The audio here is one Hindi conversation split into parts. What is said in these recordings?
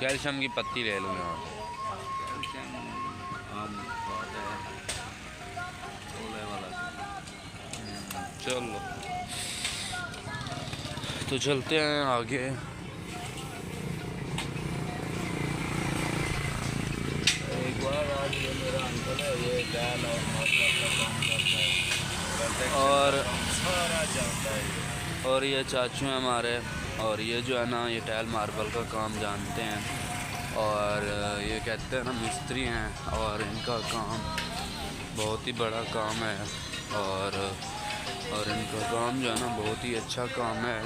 कैल्शियम की पत्ती ले लूँ यहाँ। चलो तो चलते हैं आगे। एक बार आज ये मेरा अंकल है, ये टैल और मार्बल का काम करता है और सारा जानता है। और ये चाचू हैं हमारे, और ये जो है ना ये टाइल मार्बल का काम जानते हैं, और ये कहते हैं ना मिस्त्री हैं, और इनका काम बहुत ही बड़ा काम है, और इनका काम जो है ना बहुत ही अच्छा काम है।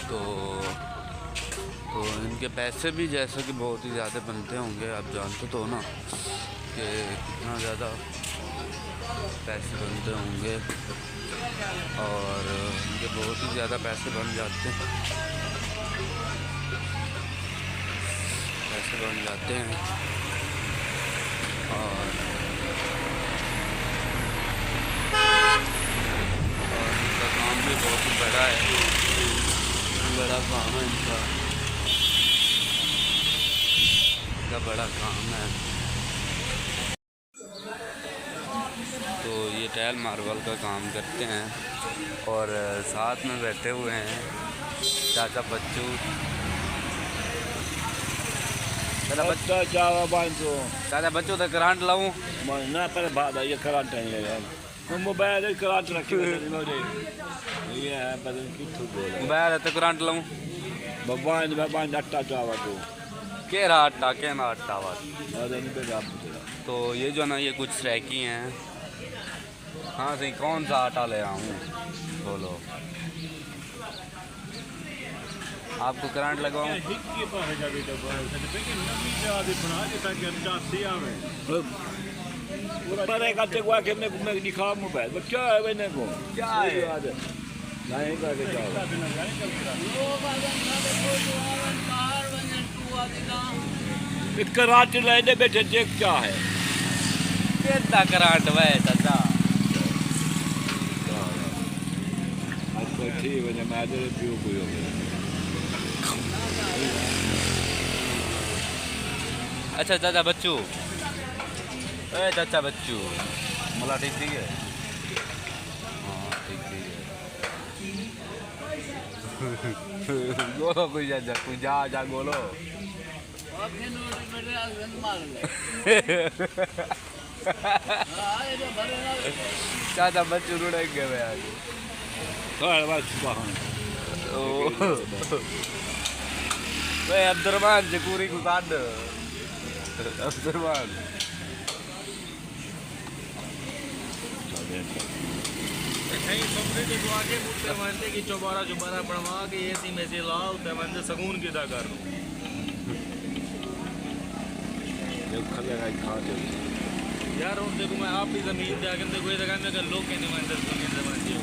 तो इनके पैसे भी जैसे कि बहुत ही ज़्यादा बनते होंगे, आप जानते तो हो ना कि कितना ज़्यादा पैसे बनते होंगे, और इनके बहुत ही ज़्यादा पैसे बन जाते हैं, और इनका काम भी बहुत ही बड़ा है, बड़ा काम है इनका बड़ा काम है। तो ये टाइल मार्बल का काम करते हैं, और साथ में बैठे हुए हैं चाचा बच्चू। चाचा बच्चू तो करंट लाऊं ना पर बाद ये करंट है यार, मोबाइल करंट रखे ये है बदल की तो मोबाइल तो करंट लाऊं बाबा आटा चावा तो केरा आटा के ना आटा वाट। नहीं पे आप तो ये जो ना ये कुछ स्ट्रैकी हैं। हाँ सही, कौन सा आटा ले आऊँ बोलो, आपको करंट लगवाऊँ? परे करते हुआ कि मैं दिखा मोबाइल क्या है मैंने को क्या है नहीं करके कराट लेने बैठे देख क्या है कितना करंट वह चाचा। ठीक है मैं आधे पियो कोई अच्छा चाचा बच्चू, ए चाचा बच्चू मला ठीक है। हाँ ठीक है बोलो कोई जा बोलो। चाचा बच्चू रुड़ेंगे मैं आज। अब्दुरमान जकूरी को काट अब्दुरमान की चौबारा पढ़वा के ऐसी में से लाओ तो सगुन की दा कर यार और देखो मैं आप ही जमीन दे आगे देखो ये जगह में कर लोग कहने में अंदर जमीन जमा जी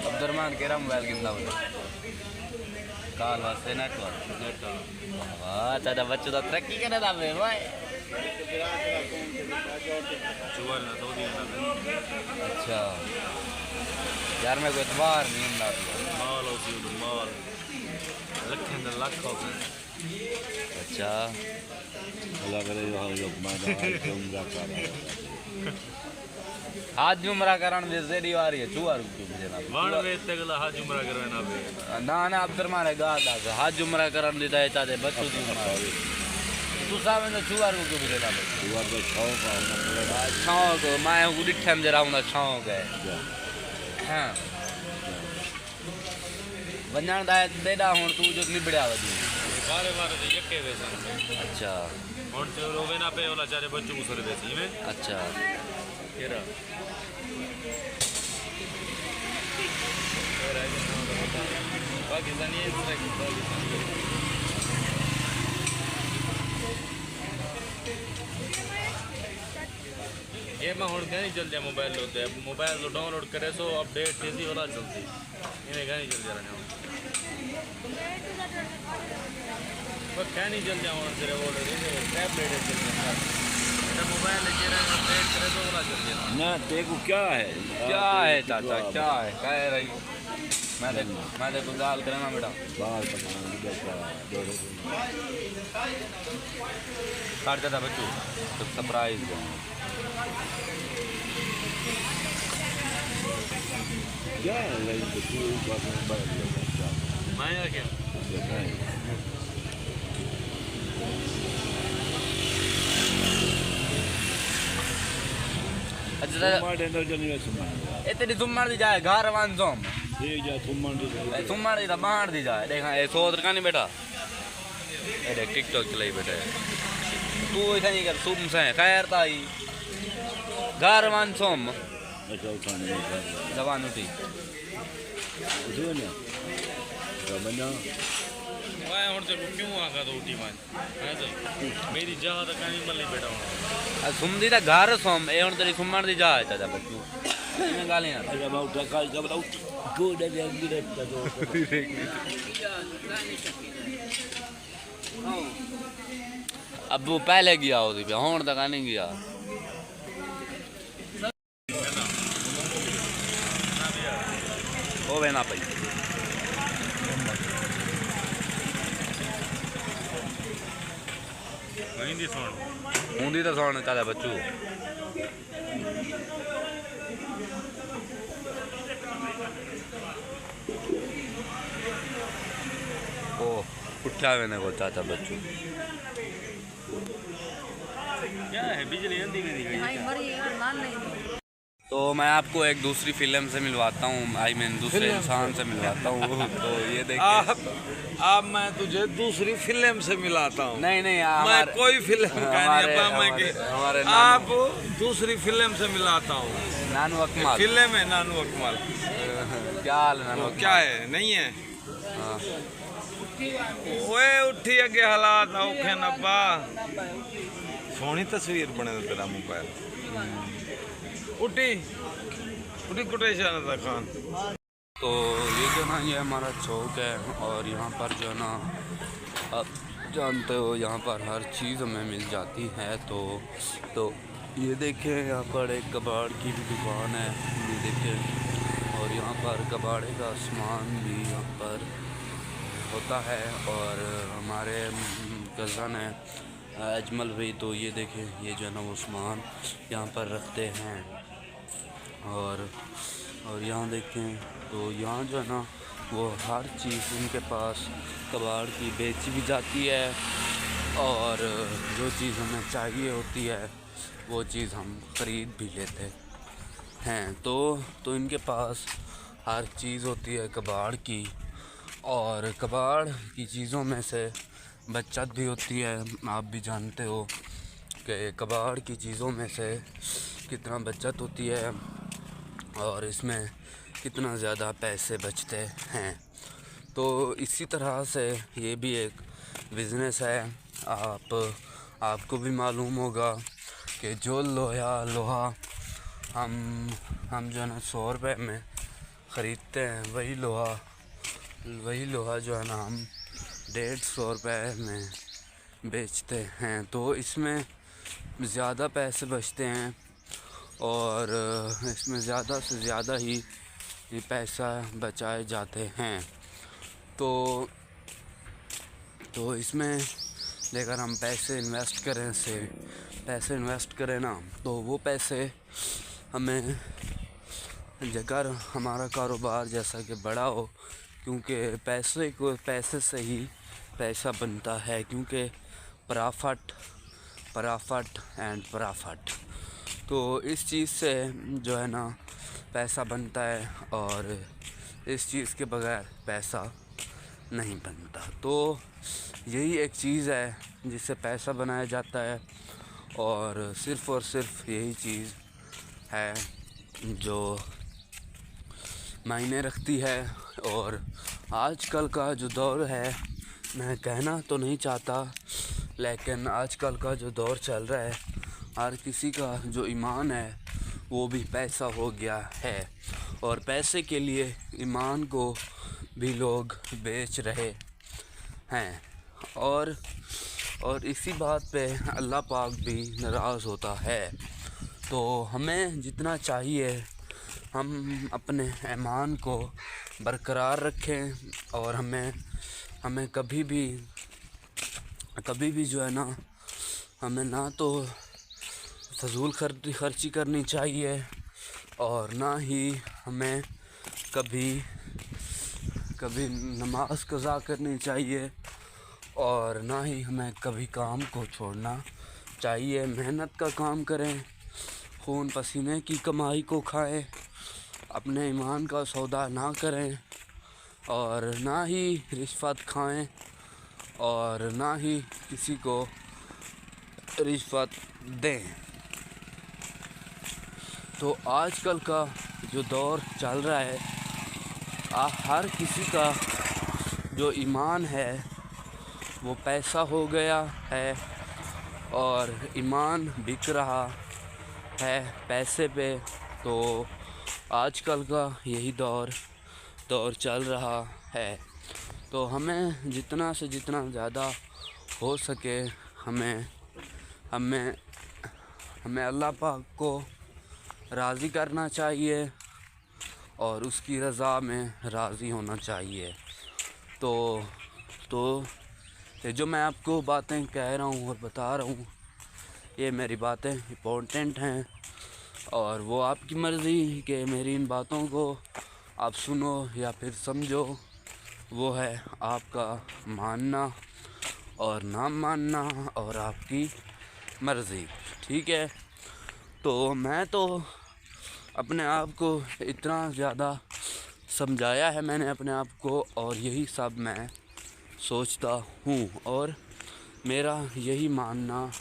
अब्दुरमान कह रहा मोबाइल कितना बोले काल वास्ते नेटवर्क वाह चाचा बच्चू तो तरक्की करे था भाई अच्छा यार मैं कोई इतबार नहीं ਹੁੰਦਾ माल होती है माल लखन लाख होती अच्छा अल्लाह करे जो मादा उम्र कर हाज उम्र करण दे जेडी वारी है चुवार क्यों भेजना वन वे तगला हाज उम्र करना बे ना अब्दुरमान गा दा हाज उम्र करण देता है चाचे बच्चू दी उम्र तू सामने तो चुवार क्यों भेजना चुवार तो शौक है शौक मैं उठम जरा उना शौक है हां वञण दा देदा हुण तू जो निबड़िया वदी बारे बारे से यक्के वैसा अच्छा और तो रोवे ना पे वाला चारे बच्चों को सर वैसी में अच्छा केरा पाकिस्तानी है पाकिस्तानी ये मैं हुण नहीं चल जाए मोबाइल होते हैं मोबाइल तो डाउनलोड करे सो अपडेट तेजी वाला चलती इन्हें नहीं चल जा रहा पर क्या नहीं चल जाऊँ तेरे वो टैबलेट है चल जाए मोबाइल है अपडेट करे तो वाला चल जाए ना देखो क्या है चाचा क्या है रही मैं देखो दाल करना बेटा बाल पकाना काट देता बच्चू तो सरप्राइज क्या है मैं क्या अच्छा इतनी सुमण दी जाए घर वन सोम सुमण दी बाहर दी जाए देखा ये सोच रखा नहीं बेटा ये देख टिकटॉक चलाई बेटा तू ऐसा नहीं कर सुम से खैर ताई घर वन सोम जवान उठी मैं हुण ते क्यों आगा तो उठी मैं मेरी जहाँ तक नहीं मिल बेटा हूँ सुमदी दा घर सोम ए हुण तेरी सुमण दी जा चाचा बच्चू इन्हें गाली ना अब वो पहले गया होती पे हुण तक नहीं गया ओ वेना पई हिंदी सुन हुंदी तो सुन चाचा बच्चू ओ उठा मैंने को चाचा बच्चू क्या है बिजली हिंदी में दिखाई तो मैं आपको एक दूसरी फिल्म से मिलवाता हूँ आई मीन दूसरे इंसान से मिलवाता हूँ तो ये देखिए अब मैं तुझे दूसरी फिल्म से मिलाता हूँ नहीं नहीं मैं कोई फिल्म का नहीं हमारे आप दूसरी फिल्म से मिलाता हूँ नानू अकमल फिल्म है नानू अकमल क्या हाल है नानू क्या है नहीं है हाँ। ओए उठी अगे हालात औखे नब्बा सोहनी तस्वीर बने तेरा मोबाइल उठी उठी कुटेशन था खान तो ये जो ना ये हमारा चौक है और यहाँ पर जो ना आप जानते हो यहाँ पर हर चीज़ हमें मिल जाती है तो ये देखें यहाँ पर एक कबाड़ की भी दुकान है ये देखें और यहाँ पर कबाड़े का सामान भी यहाँ पर होता है और हमारे कज़न है अजमल भाई तो ये देखें ये जो है ना वो सामान यहाँ पर रखते हैं और यहाँ देखें तो यहाँ जो है ना वो हर चीज़ उनके पास कबाड़ की बेची भी जाती है और जो चीज़ हमें चाहिए होती है वो चीज़ हम ख़रीद भी लेते हैं तो इनके पास हर चीज़ होती है कबाड़ की और कबाड़ की चीज़ों में से बचत भी होती है। आप भी जानते हो कि कबाड़ की चीज़ों में से कितना बचत होती है और इसमें कितना ज़्यादा पैसे बचते हैं। तो इसी तरह से ये भी एक बिज़नेस है। आपको भी मालूम होगा कि जो लोहा हम जो है ना 100 रुपये में ख़रीदते हैं वही लोहा जो है ना हम 150 रुपये में बेचते हैं। तो इसमें ज़्यादा पैसे बचते हैं और इसमें ज़्यादा से ज़्यादा ही पैसा बचाए जाते हैं। तो इसमें लेकर हम पैसे इन्वेस्ट करें ना तो वो पैसे हमें अगर हमारा कारोबार जैसा कि बड़ा हो, क्योंकि पैसे से ही पैसा बनता है, क्योंकि प्रॉफिट एंड प्रॉफिट। तो इस चीज़ से जो है ना पैसा बनता है और इस चीज़ के बगैर पैसा नहीं बनता। तो यही एक चीज़ है जिससे पैसा बनाया जाता है, और सिर्फ़ यही चीज़ है जो मायने रखती है। और आजकल का जो दौर है, मैं कहना तो नहीं चाहता, लेकिन आजकल का जो दौर चल रहा है, हर किसी का जो ईमान है वो भी पैसा हो गया है, और पैसे के लिए ईमान को भी लोग बेच रहे हैं। और इसी बात पे अल्लाह पाक भी नाराज़ होता है। तो हमें जितना चाहिए हम अपने ईमान को बरकरार रखें, और हमें कभी भी जो है ना, हमें ना तो फजूल खर्ची करनी चाहिए, और ना ही हमें कभी नमाज कज़ा करनी चाहिए, और ना ही हमें कभी काम को छोड़ना चाहिए। मेहनत का काम करें, खून पसीने की कमाई को खाएं, अपने ईमान का सौदा ना करें, और ना ही रिश्वत खाएं, और ना ही किसी को रिश्वत दें। तो आजकल का जो दौर चल रहा है, हर किसी का जो ईमान है वो पैसा हो गया है, और ईमान बिक रहा है पैसे पे। तो आजकल का यही दौर चल रहा है। तो हमें जितना से जितना ज़्यादा हो सके हमें अल्लाह पाक को राज़ी करना चाहिए, और उसकी रज़ा में राज़ी होना चाहिए। तो ये जो मैं आपको बातें कह रहा हूँ और बता रहा हूँ, ये मेरी बातें इम्पोर्टेंट हैं, और वो आपकी मर्ज़ी कि मेरी इन बातों को आप सुनो या फिर समझो, वो है आपका मानना और ना मानना, और आपकी मर्ज़ी। ठीक है। तो मैं तो अपने आप को इतना ज़्यादा समझाया है मैंने अपने आप को, और यही सब मैं सोचता हूँ, और मेरा यही मानना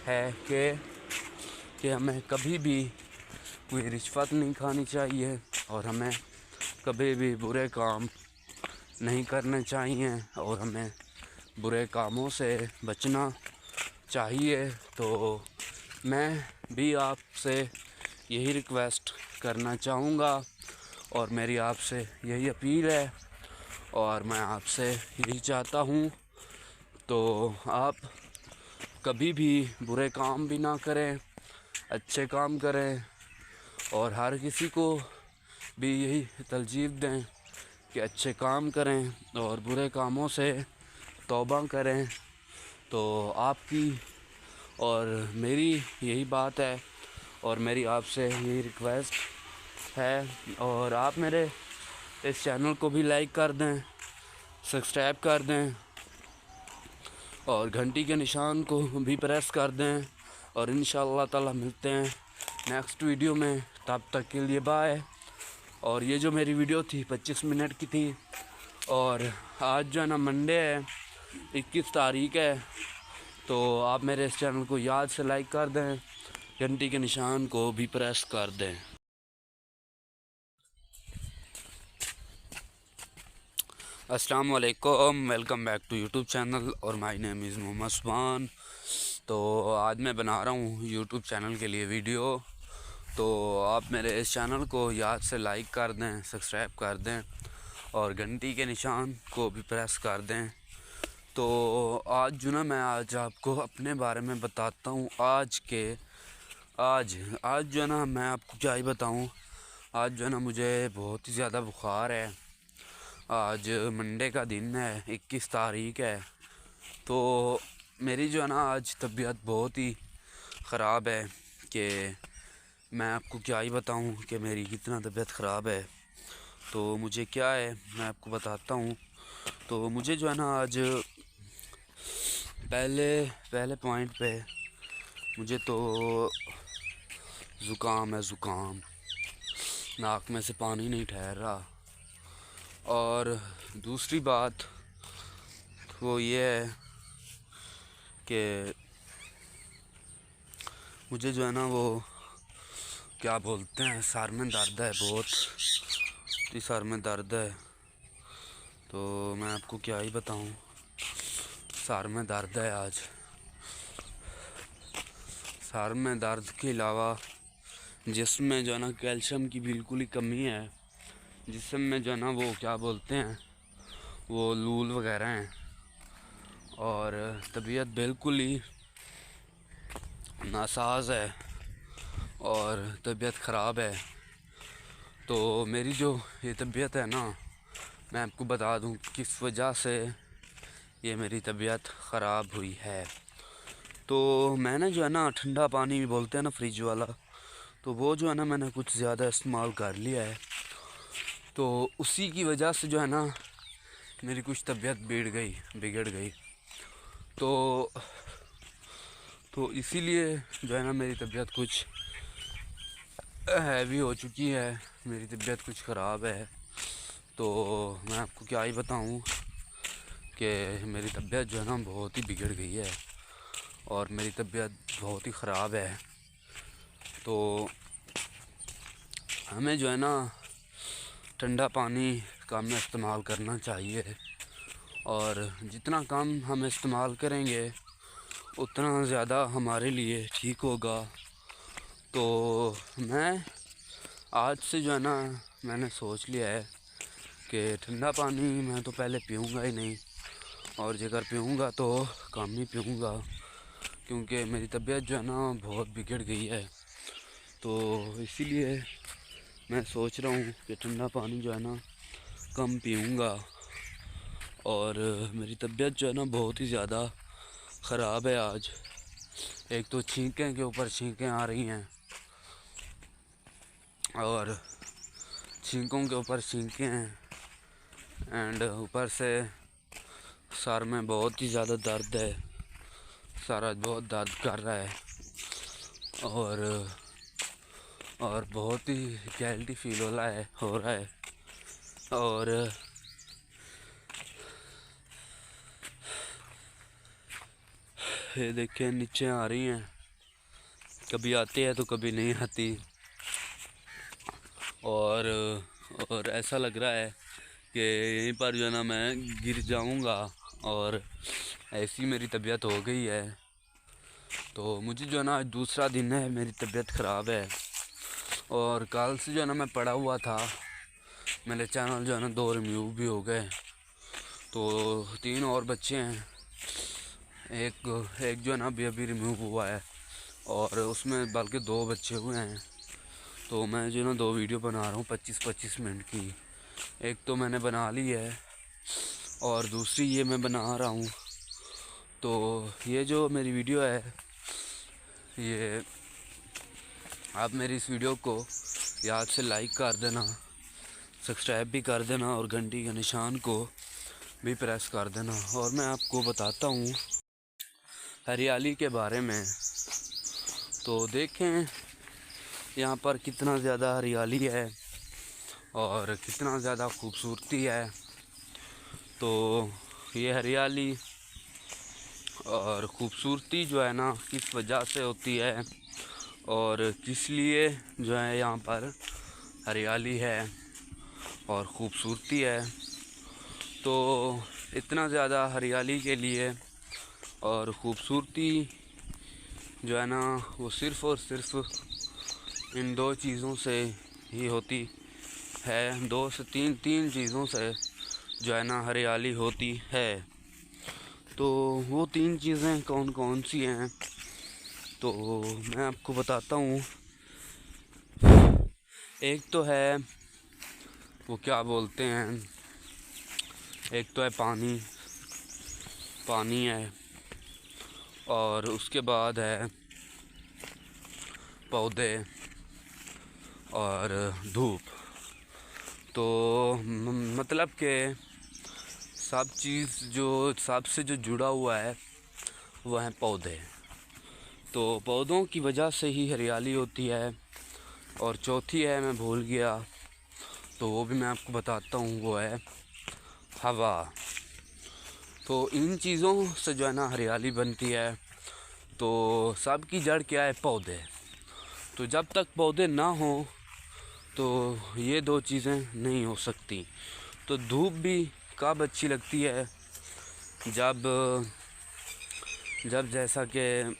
है कि हमें कभी भी कोई रिश्वत नहीं खानी चाहिए, और हमें कभी भी बुरे काम नहीं करने चाहिए, और हमें बुरे कामों से बचना चाहिए। तो मैं भी आपसे यही रिक्वेस्ट करना चाहूँगा, और मेरी आपसे यही अपील है, और मैं आपसे यही चाहता हूँ। तो आप कभी भी बुरे काम भी ना करें, अच्छे काम करें, और हर किसी को भी यही तरजीह दें कि अच्छे काम करें और बुरे कामों से तौबा करें। तो आपकी और मेरी यही बात है, और मेरी आपसे यही रिक्वेस्ट है। और आप मेरे इस चैनल को भी लाइक कर दें, सब्सक्राइब कर दें, और घंटी के निशान को भी प्रेस कर दें, और इंशाअल्लाह ताला मिलते हैं नेक्स्ट वीडियो में। तब तक के लिए बाय। और ये जो मेरी वीडियो थी 25 मिनट की थी, और आज जो है ना मंडे है, 21 तारीख है। तो आप मेरे इस चैनल को याद से लाइक कर दें, घंटी के निशान को भी प्रेस कर दें। अस्सलाम वालेकुम, welcome back to YouTube channel, और my name is Mohammad Subhan. तो आज मैं बना रहा हूँ यूट्यूब चैनल के लिए वीडियो। तो आप मेरे इस चैनल को याद से लाइक कर दें, सब्सक्राइब कर दें, और घंटी के निशान को भी प्रेस कर दें। तो आज जो ना मैं आज आपको अपने बारे में बताता हूँ। आज जो है ना मैं आपको क्या ही बताऊँ। आज जो है ना मुझे बहुत ही ज़्यादा बुखार है। आज मंडे का दिन है, 21 तारीख है। तो मेरी जो है ना आज तबीयत बहुत ही ख़राब है, कि मैं आपको क्या ही बताऊं कि मेरी कितना तबीयत ख़राब है। तो मुझे क्या है मैं आपको बताता हूं। तो मुझे जो है ना आज पहले पॉइंट पे मुझे तो ज़ुकाम है, ज़ुकाम, नाक में से पानी नहीं ठहर रहा। और दूसरी बात, वो ये है कि मुझे जो है ना वो क्या बोलते हैं, सर में दर्द है, बहुत ही सर में दर्द है। तो मैं आपको क्या ही बताऊं, सर में दर्द है आज। सर में दर्द के अलावा जिस्म में जो है ना कैल्शियम की बिल्कुल ही कमी है। जिस्म में जो है ना वो क्या बोलते हैं, वो लूल वगैरह हैं, और तबीयत बिल्कुल ही नासाज है और तबीयत ख़राब है। तो मेरी जो ये तबीयत है ना, मैं आपको बता दूं किस वजह से ये मेरी तबीयत ख़राब हुई है। तो मैंने जो है ना ठंडा पानी बोलते हैं ना फ्रिज वाला, तो वो जो है ना मैंने कुछ ज़्यादा इस्तेमाल कर लिया है। तो उसी की वजह से जो है ना मेरी कुछ तबीयत बिगड़ गई। तो इसीलिए जो है ना मेरी तबीयत कुछ हैवी हो चुकी है, मेरी तबीयत कुछ ख़राब है। तो मैं आपको क्या ही बताऊं कि मेरी तबीयत जो है ना बहुत ही बिगड़ गई है और मेरी तबीयत बहुत ही ख़राब है। तो हमें जो है ना ठंडा पानी कम इस्तेमाल करना चाहिए, और जितना कम हम इस्तेमाल करेंगे उतना ज़्यादा हमारे लिए ठीक होगा। तो मैं आज से जो है ना मैंने सोच लिया है कि ठंडा पानी मैं तो पहले पीऊँगा ही नहीं, और अगर पीऊँगा तो कम ही पीऊँगा, क्योंकि मेरी तबीयत जो है ना बहुत बिगड़ गई है। तो इसीलिए मैं सोच रहा हूँ कि ठंडा पानी जो है ना कम पीऊँगा। और मेरी तबीयत जो है ना बहुत ही ज़्यादा ख़राब है आज। एक तो छींकें के ऊपर छींकें आ रही हैं, और छींकों के ऊपर छींकें हैं, एंड ऊपर से सर में बहुत ही ज़्यादा दर्द है, सर आज बहुत दर्द कर रहा है, और बहुत ही गिल्टी फील हो रहा है। और ये देखिए नीचे आ रही हैं, कभी आती है तो कभी नहीं आती। और ऐसा लग रहा है कि यहीं पर जो है ना मैं गिर जाऊंगा, और ऐसी मेरी तबीयत हो गई है। तो मुझे जो है ना आज दूसरा दिन है मेरी तबीयत ख़राब है, और कल से जो है ना मैं पड़ा हुआ था, मेरे चैनल जो है ना 2 रिव्यू भी हो गए। तो 3 और बच्चे हैं, एक जो है ना अभी रिमूव हुआ है, और उसमें बल्कि 2 बच्चे हुए हैं। तो मैं जो है ना 2 वीडियो बना रहा हूँ 25-25 मिनट की। एक तो मैंने बना ली है और दूसरी ये मैं बना रहा हूँ। तो ये जो मेरी वीडियो है, ये आप मेरी इस वीडियो को याद से लाइक कर देना, सब्सक्राइब भी कर देना, और घंटी के निशान को भी प्रेस कर देना। और मैं आपको बताता हूँ हरियाली के बारे में। तो देखें यहाँ पर कितना ज़्यादा हरियाली है और कितना ज़्यादा खूबसूरती है। तो ये हरियाली और ख़ूबसूरती जो है ना किस वजह से होती है और किस लिए जो है यहाँ पर हरियाली है और ख़ूबसूरती है। तो इतना ज़्यादा हरियाली के लिए और ख़ूबसूरती जो है ना वो सिर्फ़ और सिर्फ इन 2 चीज़ों से ही होती है, 2 से 3 चीज़ों से जो है ना हरियाली होती है। तो वो 3 चीज़ें कौन कौन सी हैं, तो मैं आपको बताता हूँ। एक तो है वो क्या बोलते हैं, एक तो है पानी है, और उसके बाद है पौधे और धूप। तो मतलब कि सब चीज़ जो सबसे जो जुड़ा हुआ है वो है पौधे। तो पौधों की वजह से ही हरियाली होती है। और चौथी है, मैं भूल गया, तो वो भी मैं आपको बताता हूँ, वो है हवा। तो इन चीज़ों से जो है ना हरियाली बनती है। तो सब की जड़ क्या है? पौधे। तो जब तक पौधे ना हो तो ये दो चीज़ें नहीं हो सकती। तो धूप भी कब अच्छी लगती है? जब जब जैसा कि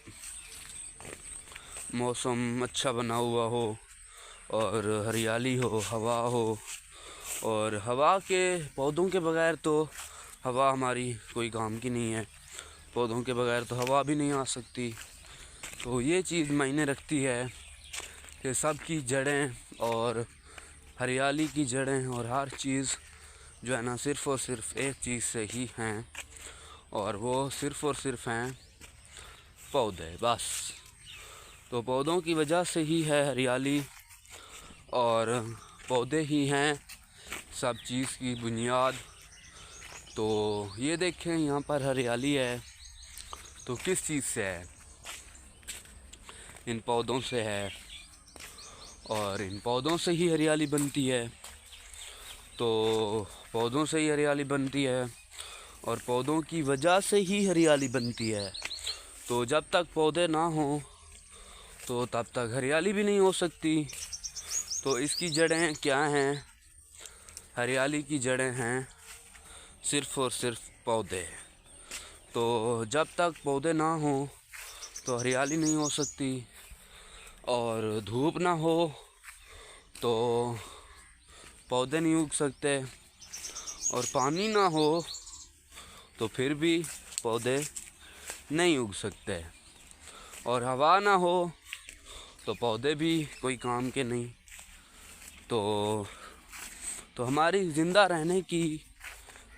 मौसम अच्छा बना हुआ हो और हरियाली हो, हवा हो। और हवा के, पौधों के बगैर तो हवा हमारी कोई काम की नहीं है। पौधों के बगैर तो हवा भी नहीं आ सकती। तो ये चीज़ मायने रखती है कि सब की जड़ें और हरियाली की जड़ें और हर चीज़ जो है ना सिर्फ़ और सिर्फ एक चीज़ से ही हैं, और वो सिर्फ़ और सिर्फ हैं पौधे, बस। तो पौधों की वजह से ही है हरियाली, और पौधे ही हैं सब चीज़ की बुनियाद। तो ये देखें, यहाँ पर हरियाली है तो किस चीज़ से है? इन पौधों से है, और इन पौधों से ही हरियाली बनती है। तो पौधों से ही हरियाली बनती है और पौधों की वजह से ही हरियाली बनती है। तो जब तक पौधे ना हो तो तब तक हरियाली भी नहीं हो सकती। तो इसकी जड़ें क्या हैं? हरियाली की जड़ें हैं सिर्फ़ और सिर्फ पौधे। तो जब तक पौधे ना हो तो हरियाली नहीं हो सकती, और धूप ना हो तो पौधे नहीं उग सकते, और पानी ना हो तो फिर भी पौधे नहीं उग सकते, और हवा ना हो तो पौधे भी कोई काम के नहीं। तो हमारी ज़िंदा रहने की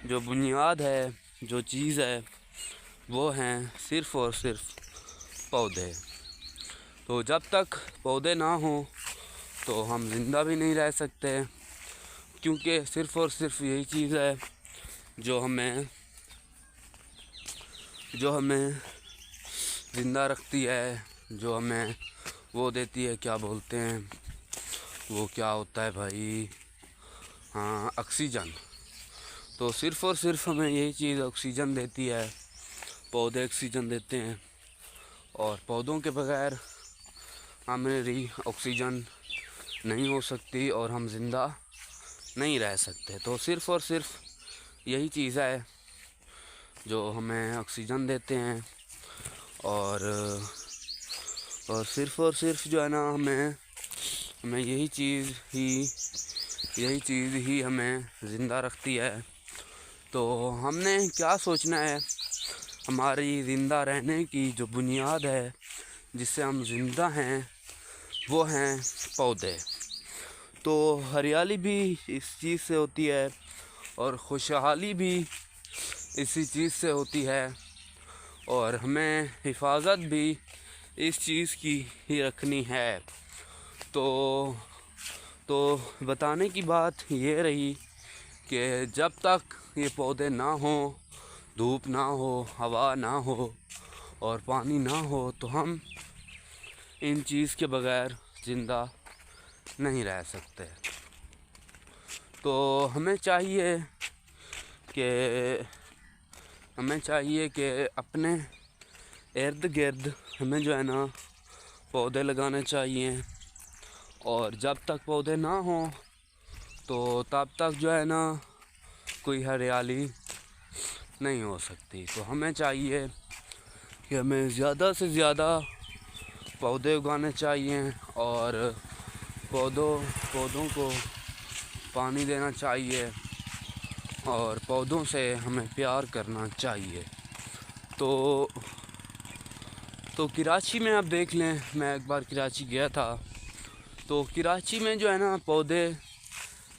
जो बुनियाद है, जो चीज़ है, वो हैं सिर्फ़ और सिर्फ पौधे। तो जब तक पौधे ना हो तो हम ज़िंदा भी नहीं रह सकते, क्योंकि सिर्फ़ और सिर्फ यही चीज़ है जो हमें ज़िंदा रखती है, जो हमें वो देती है, क्या बोलते हैं वो, क्या होता है भाई, हाँ, ऑक्सीजन। तो सिर्फ़ और सिर्फ हमें यही चीज़ ऑक्सीजन देती है, पौधे ऑक्सीजन देते हैं, और पौधों के बगैर हमारी ऑक्सीजन नहीं हो सकती और हम ज़िंदा नहीं रह सकते। तो सिर्फ़ और सिर्फ यही चीज़ है जो हमें ऑक्सीजन देते हैं, और सिर्फ़ और सिर्फ जो है ना हमें यही चीज़ ही हमें ज़िंदा रखती है। तो हमने क्या सोचना है? हमारी ज़िंदा रहने की जो बुनियाद है, जिससे हम ज़िंदा हैं, वो हैं पौधे। तो हरियाली भी इस चीज़ से होती है, और खुशहाली भी इसी चीज़ से होती है, और हमें हिफाजत भी इस चीज़ की ही रखनी है। तो बताने की बात ये रही कि जब तक ये पौधे ना हो, धूप ना हो, हवा ना हो और पानी ना हो, तो हम इन चीज़ के बगैर ज़िंदा नहीं रह सकते। तो हमें चाहिए कि अपने इर्द गिर्द हमें जो है ना पौधे लगाने चाहिए, और जब तक पौधे ना हो तो तब तक जो है ना कोई हरियाली नहीं हो सकती। तो हमें चाहिए कि हमें ज़्यादा से ज़्यादा पौधे उगाने चाहिए, और पौधों को पानी देना चाहिए, और पौधों से हमें प्यार करना चाहिए। तो कराची में आप देख लें, मैं एक बार कराची गया था, तो कराची में जो है ना पौधे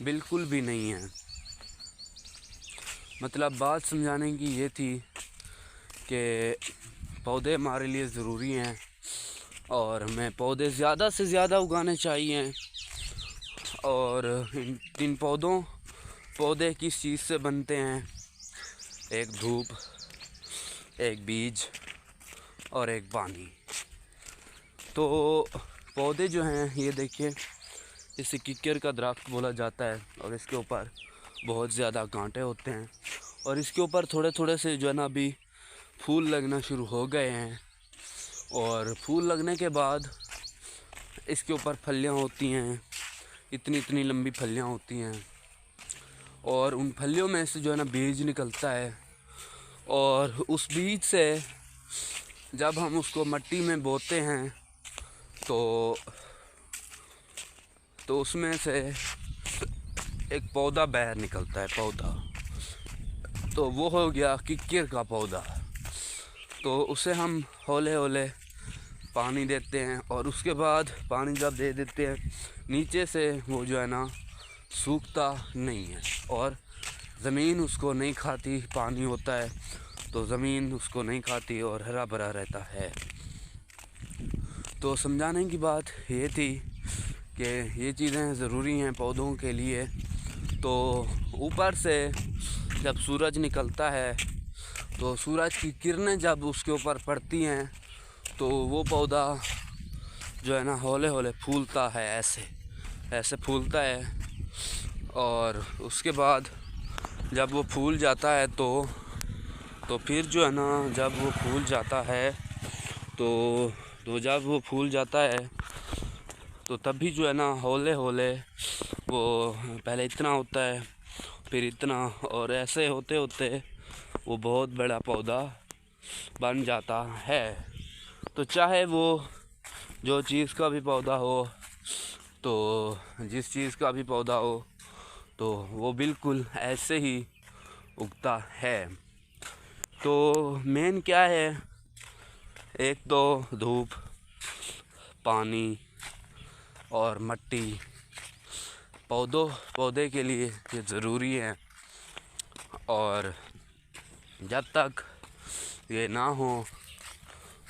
बिल्कुल भी नहीं हैं। मतलब बात समझाने की ये थी कि पौधे हमारे लिए ज़रूरी हैं, और हमें पौधे ज़्यादा से ज़्यादा उगाने चाहिए। और इन पौधे किस चीज़ से बनते हैं? एक धूप, एक बीज और एक पानी। तो पौधे जो हैं, ये देखिए, इसे किक्कर का दरख्त बोला जाता है, और इसके ऊपर बहुत ज़्यादा कांटे होते हैं, और इसके ऊपर थोड़े थोड़े से जो है ना अभी फूल लगना शुरू हो गए हैं। और फूल लगने के बाद इसके ऊपर फलियाँ होती हैं, इतनी इतनी लंबी फलियाँ होती हैं। और उन फलियों में से जो है ना बीज निकलता है। और उस बीज से जब हम उसको मिट्टी में बोते हैं तो उसमें से एक पौधा बाहर निकलता है, पौधा। तो वो हो गया किक्किर का पौधा। तो उसे हम हौले हौले पानी देते हैं और उसके बाद पानी जब दे देते हैं नीचे से वो जो है ना सूखता नहीं है और ज़मीन उसको नहीं खाती। पानी होता है तो ज़मीन उसको नहीं खाती और हरा भरा रहता है। तो समझाने की बात ये थी कि ये चीज़ें ज़रूरी हैं पौधों के लिए। तो ऊपर से जब सूरज निकलता है तो सूरज की किरणें जब उसके ऊपर पड़ती हैं तो वो पौधा जो है ना हौले हौले फूलता है, ऐसे फूलता है। और उसके बाद जब वो फूल जाता है तो फिर जो है ना जब वो फूल जाता है तो जब वो फूल जाता है तो तभी जो है ना हौले हौले वो पहले इतना होता है, फिर इतना, और ऐसे होते होते वो बहुत बड़ा पौधा बन जाता है। तो चाहे वो जो चीज़ का भी पौधा हो, तो जिस चीज़ का भी पौधा हो, तो वो बिल्कुल ऐसे ही उगता है। तो मेन क्या है, एक तो धूप, पानी और मिट्टी पौधे के लिए ये ज़रूरी है। और जब तक ये ना हो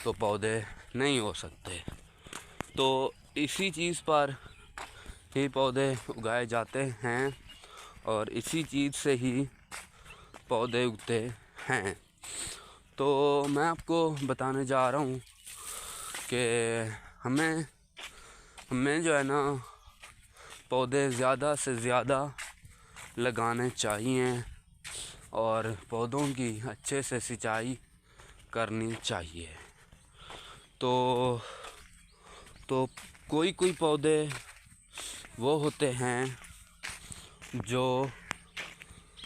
तो पौधे नहीं हो सकते। तो इसी चीज़ पर ही पौधे उगाए जाते हैं और इसी चीज़ से ही पौधे उगते हैं। तो मैं आपको बताने जा रहा हूँ कि हमें जो है ना पौधे ज़्यादा से ज़्यादा लगाने चाहिए और पौधों की अच्छे से सिंचाई करनी चाहिए। तो कोई पौधे वो होते हैं जो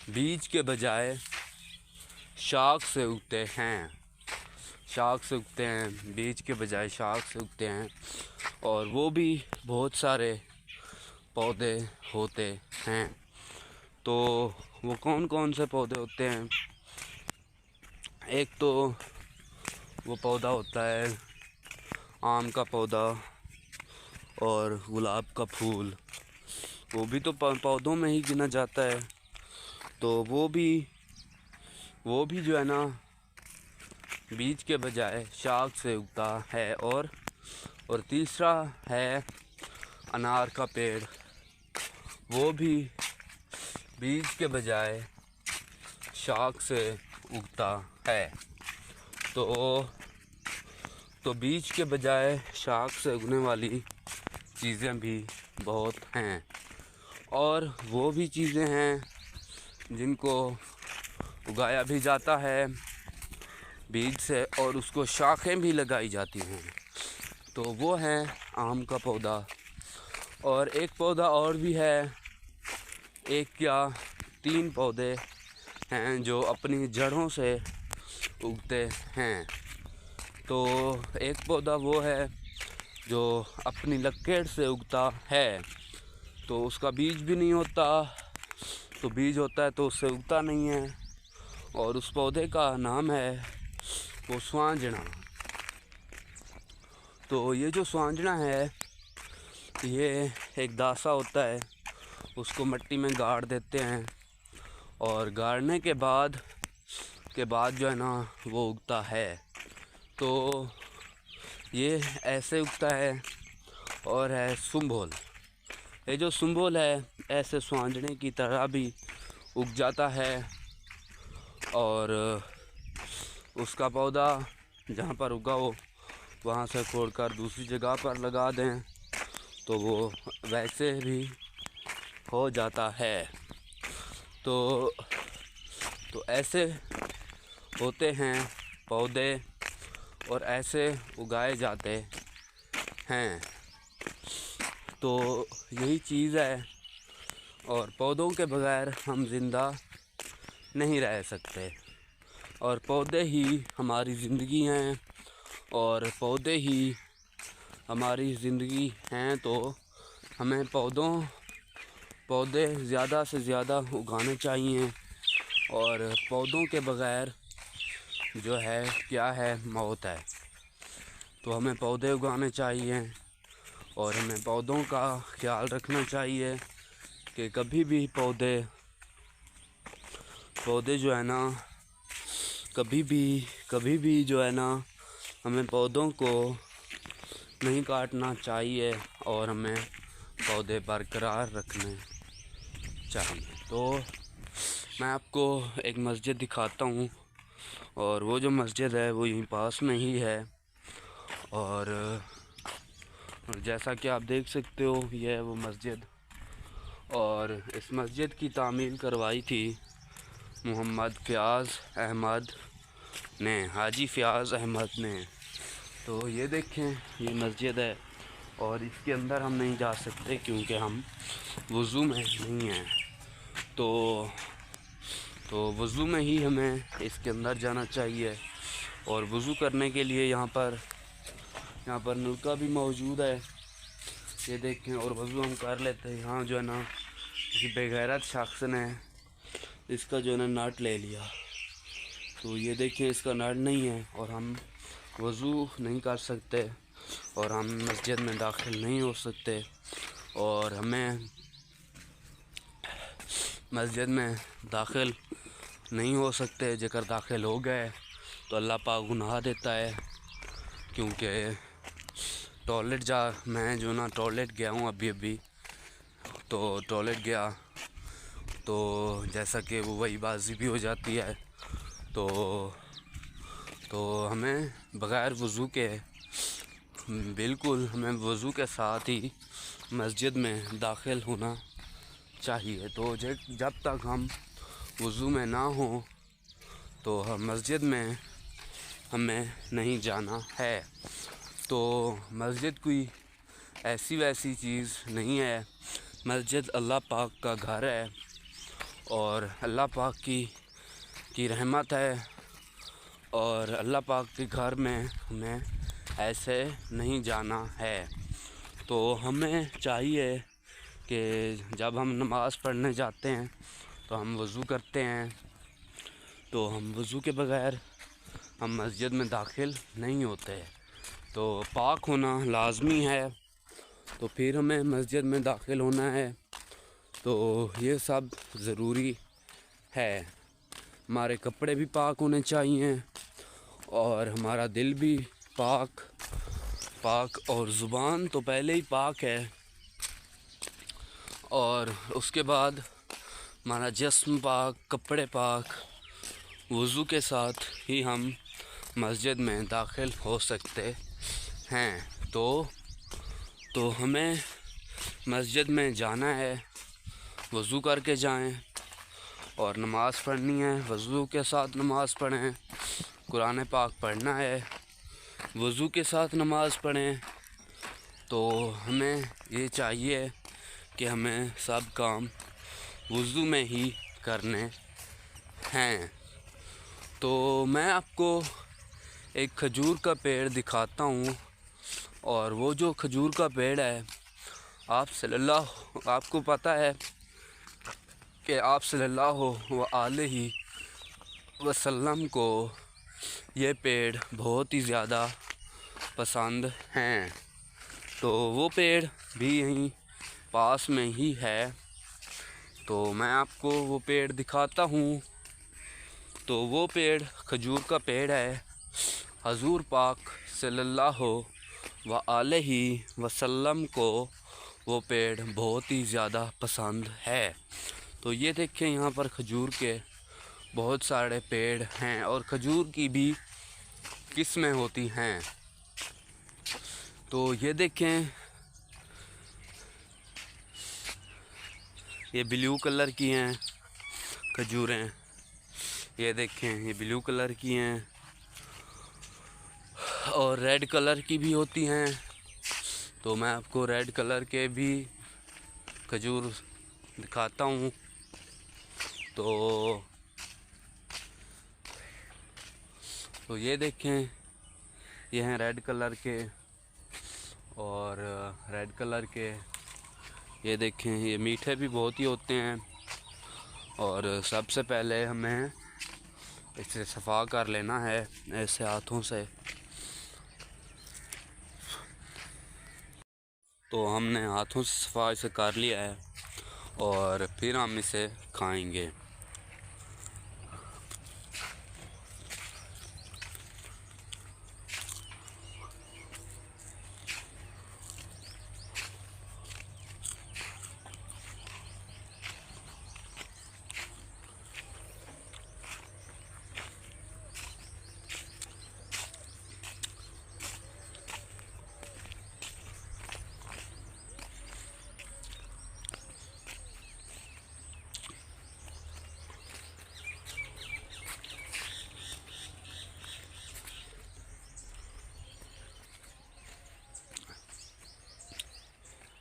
बीज के बजाय शाख से उगते हैं, बीज के बजाय शाख से उगते हैं। और वो भी बहुत सारे पौधे होते हैं। तो वो कौन कौन से पौधे होते हैं, एक तो वो पौधा होता है आम का पौधा और गुलाब का फूल, वो भी तो पौधों में ही गिना जाता है। तो वो भी जो है ना बीज के बजाय शाख से उगता है। और तीसरा है अनार का पेड़, वो भी बीज के बजाय शाख से उगता है। तो बीज के बजाय शाख से उगने वाली चीज़ें भी बहुत हैं। और वो भी चीज़ें हैं जिनको उगाया भी जाता है बीज से और उसको शाखें भी लगाई जाती हैं। तो वो है आम का पौधा। और एक पौधा और भी है, एक या 3 पौधे हैं जो अपनी जड़ों से उगते हैं। तो एक पौधा वो है जो अपनी लकीर से उगता है, तो उसका बीज भी नहीं होता, तो बीज होता है तो उससे उगता नहीं है। और उस पौधे का नाम है वो स्वांजना। तो ये जो स्वांजना है, ये एक दासा होता है, उसको मिट्टी में गाड़ देते हैं और गाड़ने के बाद जो है ना वो उगता है। तो ये ऐसे उगता है। और है सुंबोल, ये जो सुंबोल है ऐसे स्वांजने की तरह भी उग जाता है। और उसका पौधा जहाँ पर उगा हो वहाँ से खोदकर दूसरी जगह पर लगा दें तो वो वैसे भी हो जाता है। तो तो ऐसे होते हैं पौधे और ऐसे उगाए जाते हैं। तो यही चीज़ है, और पौधों के बगैर हम ज़िंदा नहीं रह सकते, और पौधे ही हमारी ज़िंदगी हैं, और पौधे ही हमारी ज़िंदगी हैं। तो हमें पौधे ज़्यादा से ज़्यादा उगाने चाहिए, और पौधों के बगैर जो है क्या है, मौत है। तो हमें पौधे उगाने चाहिए, और हमें पौधों का ख्याल रखना चाहिए कि कभी भी पौधे जो है ना, कभी भी जो है ना, हमें पौधों को नहीं काटना चाहिए, और हमें पौधे बरकरार रखने चाहिए। तो मैं आपको एक मस्जिद दिखाता हूँ, और वो जो मस्जिद है वो यहीं पास में ही है। और जैसा कि आप देख सकते हो, ये है वो मस्जिद, और इस मस्जिद की तामीर करवाई थी मोहम्मद फ़याज़ अहमद ने, हाजी फ़याज़ अहमद ने। तो ये देखें, ये मस्जिद है, और इसके अंदर हम नहीं जा सकते क्योंकि हम वज़ू में नहीं हैं। तो वज़ू में ही हमें इसके अंदर जाना चाहिए, और वज़ू करने के लिए यहाँ पर नलका भी मौजूद है, ये देखें, और वज़ू हम कर लेते हैं। यहाँ जो है ना, किसी बेगैरत शख्स ने इसका जो है ना नट ले लिया, तो ये देखें इसका नट नहीं है, और हम वज़ू नहीं कर सकते, और हम मस्जिद में दाखिल नहीं हो सकते, और हमें मस्जिद में दाखिल नहीं हो सकते। जेकर दाखिल हो गए तो अल्लाह पाक गुनाह देता है, क्योंकि मैं जो ना टॉयलेट गया हूँ अभी, तो टॉयलेट गया तो जैसा कि वो वही बाजी भी हो जाती है। तो हमें बग़ैर वज़ू के, बिल्कुल हमें वज़ू के साथ ही मस्जिद में दाखिल होना चाहिए। तो जब तक हम वज़ू में ना हो तो हम मस्जिद में हमें नहीं जाना है। तो मस्जिद कोई ऐसी वैसी चीज़ नहीं है, मस्जिद अल्लाह पाक का घर है, और अल्लाह पाक की रहमत है, और अल्लाह पाक के घर में हमें ऐसे नहीं जाना है। तो हमें चाहिए कि जब हम नमाज़ पढ़ने जाते हैं तो हम वज़ू करते हैं, तो हम वज़ू के बगैर हम मस्जिद में दाखिल नहीं होते। तो पाक होना लाज़मी है, तो फिर हमें मस्जिद में दाखिल होना है। तो ये सब ज़रूरी है। हमारे कपड़े भी पाक होने चाहिए, और हमारा दिल भी पाक, और ज़ुबान तो पहले ही पाक है, और उसके बाद हमारा जिस्म पाक, कपड़े पाक। वज़ू के साथ ही हम मस्जिद में दाखिल हो सकते हैं। तो हमें मस्जिद में जाना है, वज़ू करके जाएं, और नमाज़ पढ़नी है, वज़ू के साथ नमाज़ पढ़ें। कुरान पाक पढ़ना है, वज़ू के साथ नमाज़ पढ़ें। तो हमें ये चाहिए कि हमें सब काम वज़ू में ही करने हैं। तो मैं आपको एक खजूर का पेड़ दिखाता हूँ, और वो जो खजूर का पेड़ है, आपको पता है कि आप सल्लल्लाहु अलैहि वसल्लम को ये पेड़ बहुत ही ज़्यादा पसंद हैं। तो वो पेड़ भी यहीं पास में ही है, तो मैं आपको वो पेड़ दिखाता हूँ। तो वो पेड़ खजूर का पेड़ है। हजूर पाक सल्लल्लाहु अलैहि वसल्लम को वो पेड़ बहुत ही ज़्यादा पसंद है। तो ये देखें, यहाँ पर खजूर के बहुत सारे पेड़ हैं, और खजूर की भी किस्में होती हैं। तो ये देखें, ये ब्लू कलर की हैं खजूरें, ये देखें, ये ब्लू कलर की हैं और रेड कलर की भी होती हैं। तो मैं आपको रेड कलर के भी खजूर दिखाता हूँ। तो ये देखें, ये हैं रेड कलर के। और रेड कलर के ये देखें, ये मीठे भी बहुत ही होते हैं। और सबसे पहले हमें इसे सफ़ा कर लेना है ऐसे हाथों से। तो हमने हाथों से सफ़ा इसे कर लिया है और फिर हम इसे खाएंगे।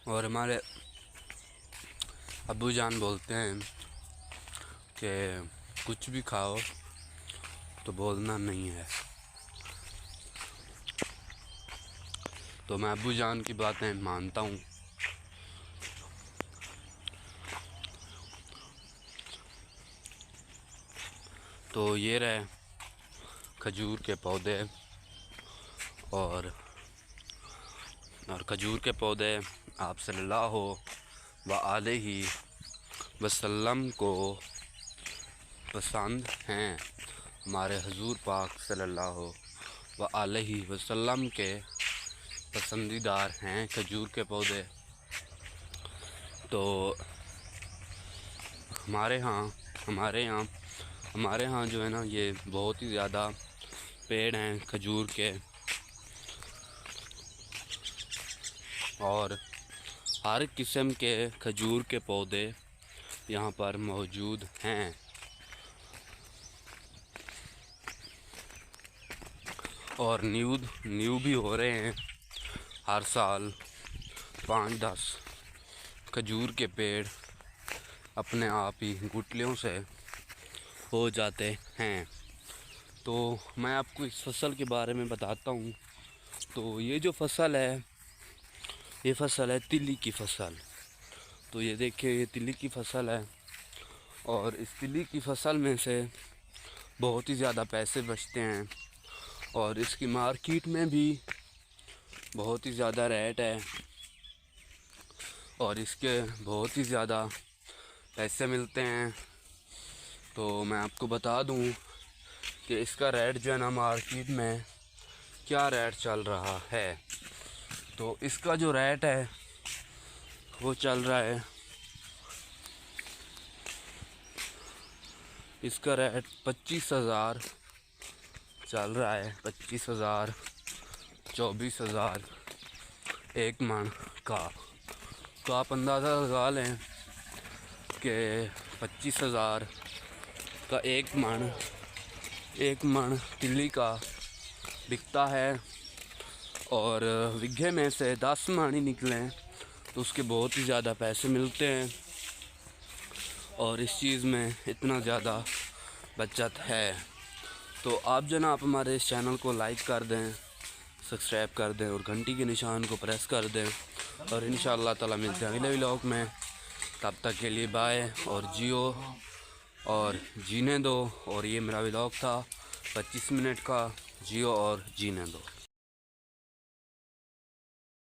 और हमारे अब्बू जान बोलते हैं कि कुछ भी खाओ तो बोलना नहीं है। तो मैं अब्बू जान की बातें मानता हूँ। तो ये रहे खजूर के पौधे। और खजूर के पौधे आप सल्लल्लाहु अलैहि वसल्लम को पसंद हैं। हमारे हुजूर पाक सल्लल्लाहु अलैहि वसल्लम के पसंदीदार हैं खजूर के पौधे। तो हमारे यहाँ जो है ना, ये बहुत ही ज़्यादा पेड़ हैं खजूर के। और हर किस्म के खजूर के पौधे यहाँ पर मौजूद हैं। और न्यू भी हो रहे हैं। हर साल 5-10 खजूर के पेड़ अपने आप ही गुठलियों से हो जाते हैं। तो मैं आपको इस फसल के बारे में बताता हूँ। तो ये जो फसल है, ये फसल है तिली की फसल। तो ये देखिए, ये तिली की फसल है। और इस तिली की फसल में से बहुत ही ज़्यादा पैसे बचते हैं। और इसकी मार्केट में भी बहुत ही ज़्यादा रेट है और इसके बहुत ही ज़्यादा पैसे मिलते हैं। तो मैं आपको बता दूं कि इसका रेट जो है ना, मार्केट में क्या रेट चल रहा है। तो इसका जो रेट है वो चल रहा है, इसका रेट 25,000 चल रहा है। 25,000, 24,000 एक मन का। तो आप अंदाज़ा लगा लें कि 25,000 का एक मन तिल्ली का बिकता है। और विघे में से 10 मन ही निकलें तो उसके बहुत ही ज़्यादा पैसे मिलते हैं। और इस चीज़ में इतना ज़्यादा बचत है। तो आप जनाब हमारे इस चैनल को लाइक कर दें, सब्सक्राइब कर दें और घंटी के निशान को प्रेस कर दें। और इंशाअल्लाह ताला मिलते हैं अगले व्लॉग में। तब तक के लिए बाय और जियो और जीने दो। और ये मेरा व्लॉग था 25 मिनट का। जियो और जीने दो।